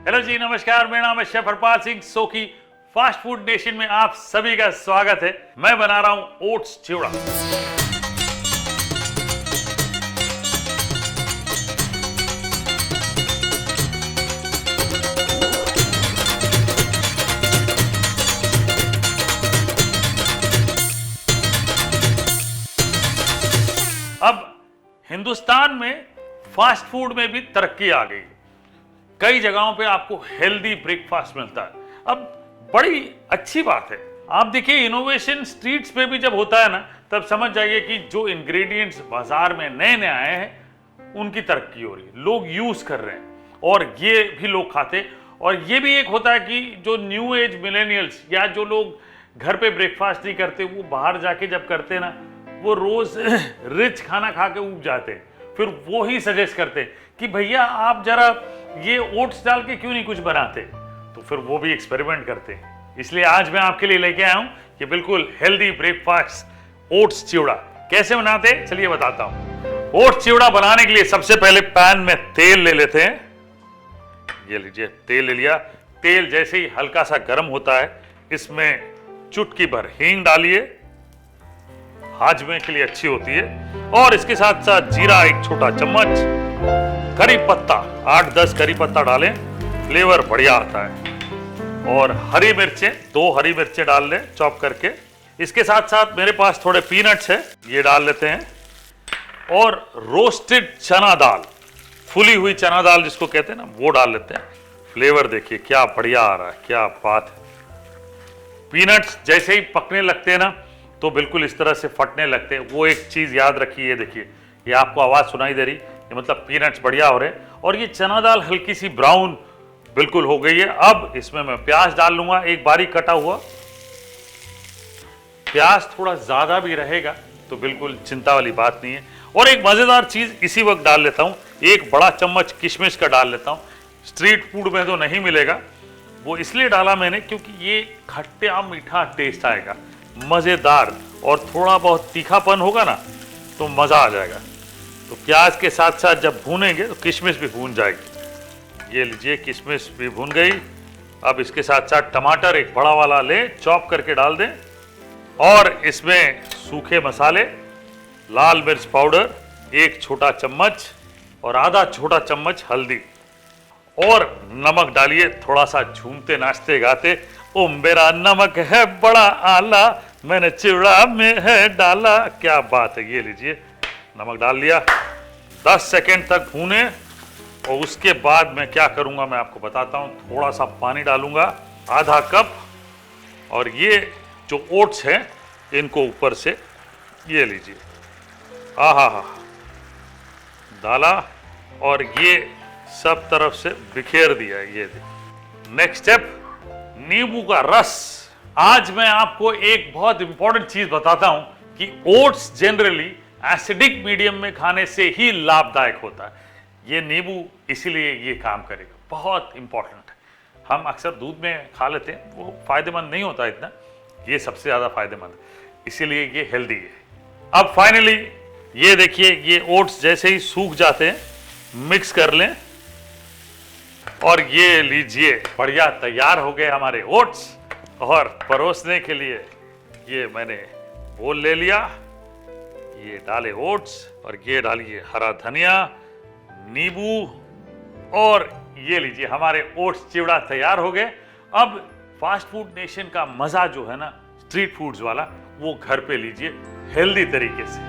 Hello जी, नमस्कार। मेरा नाम है शेफ हरपाल सिंह। सो की फास्ट फूड नेशन में आप सभी का स्वागत है। मैं बना रहा हूं ओट्स चिवड़ा। अब हिंदुस्तान में फास्ट फूड में भी तरक्की आ गई। कई जगहों पे आपको हेल्दी ब्रेकफास्ट मिलता है। अब बड़ी अच्छी बात है। आप देखिए, इनोवेशन स्ट्रीट्स पे भी जब होता है ना, तब समझ जाइए कि जो इंग्रेडिएंट्स बाजार में नए नए आए हैं उनकी तरक्की हो रही है, लोग यूज कर रहे हैं और ये भी लोग खाते। और ये भी एक होता है कि जो न्यू एज मिलेनियल्स या जो लोग घर पे ब्रेकफास्ट नहीं करते, वो बाहर जाके जब करते ना, वो रोज रिच खाना खा के उब जाते हैं। फिर वो ही सजेस्ट करते कि भैया आप जरा ये ओट्स डाल के क्यों नहीं कुछ बनाते, तो फिर वो भी एक्सपेरिमेंट करते हैं। इसलिए आज मैं आपके लिए लेके आया हूं कि बिल्कुल हेल्दी ब्रेकफास्ट ओट्स चिवड़ा कैसे बनाते, चलिए बताता हूं। ओट्स चिवड़ा बनाने के लिए सबसे पहले पैन में तेल ले लेते हैं। ये लीजिए, तेल ले लिया। तेल जैसे ही हल्का सा गर्म होता है, इसमें चुटकी भर हींग डालिए, हाजमे के लिए अच्छी होती है। और इसके साथ साथ जीरा एक छोटा चम्मच, करी पत्ता 8-10 करी पत्ता डालें, फ्लेवर बढ़िया आता है। और हरी मिर्चें 2 हरी मिर्चें डाल लें चॉप करके। इसके साथ साथ मेरे पास थोड़े पीनट्स है, ये डाल लेते हैं। और रोस्टेड चना दाल, फुली हुई चना दाल जिसको कहते हैं ना, वो डाल लेते हैं। फ्लेवर देखिए क्या बढ़िया आ रहा है, क्या बात है। पीनट्स जैसे ही पकने लगते हैं ना, तो बिल्कुल इस तरह से फटने लगते हैं। वो एक चीज याद रखिए, देखिए ये आपको आवाज सुनाई दे रही, ये मतलब पीनट्स बढ़िया हो रहे हैं। और ये चना दाल हल्की सी ब्राउन बिल्कुल हो गई है। अब इसमें मैं प्याज डाल लूंगा, एक बारीक कटा हुआ। प्याज थोड़ा ज्यादा भी रहेगा तो बिल्कुल चिंता वाली बात नहीं है। और एक मजेदार चीज इसी वक्त डाल लेता हूं, एक बड़ा चम्मच किशमिश का डाल लेता हूं। स्ट्रीट फूड में तो नहीं मिलेगा, वो इसलिए डाला मैंने क्योंकि ये खट्टा मीठा टेस्ट आएगा, मजेदार। और थोड़ा बहुत तीखापन होगा ना तो मजा आ जाएगा। तो प्याज के साथ साथ जब भूनेंगे तो किशमिश भी भून जाएगी। ये लीजिए, किशमिश भी भून गई। अब इसके साथ साथ टमाटर एक बड़ा वाला ले, चॉप करके डाल दें। और इसमें सूखे मसाले, लाल मिर्च पाउडर 1 छोटा चम्मच और आधा छोटा चम्मच हल्दी, और नमक डालिए थोड़ा सा, झूमते नाचते गाते। ओ मेरा नमक है बड़ा आला, मैंने चिवड़ा में है डाला। क्या बात है। ये लीजिए, नमक डाल लिया। 10 सेकेंड तक भूने। और उसके बाद मैं क्या करूंगा मैं आपको बताता हूं। थोड़ा सा पानी डालूंगा, आधा कप। और ये जो ओट्स हैं इनको ऊपर से, ये लीजिए, आहा हा, डाला और ये सब तरफ से बिखेर दिया। ये नेक्स्ट स्टेप, नींबू का रस। आज मैं आपको एक बहुत इंपॉर्टेंट चीज बताता हूं कि ओट्स जनरली एसिडिक मीडियम में खाने से ही लाभदायक होता है। ये नींबू इसीलिए ये काम करेगा, बहुत इंपॉर्टेंट है। हम अक्सर दूध में खा लेते हैं, वो फायदेमंद नहीं होता इतना, ये सबसे ज्यादा फायदेमंद है, इसीलिए ये हेल्दी है। अब फाइनली ये देखिए, ये ओट्स जैसे ही सूख जाते हैं, मिक्स कर लें। और ये लीजिए, बढ़िया तैयार हो गए हमारे ओट्स। और परोसने के लिए ये मैंने बोल ले लिया, ये डाले ओट्स और ये डालिए हरा धनिया, नींबू, और ये लीजिए हमारे ओट्स चिवड़ा तैयार हो गए। अब फास्ट फूड नेशन का मजा जो है ना, स्ट्रीट फूड्स वाला, वो घर पे लीजिए हेल्दी तरीके से।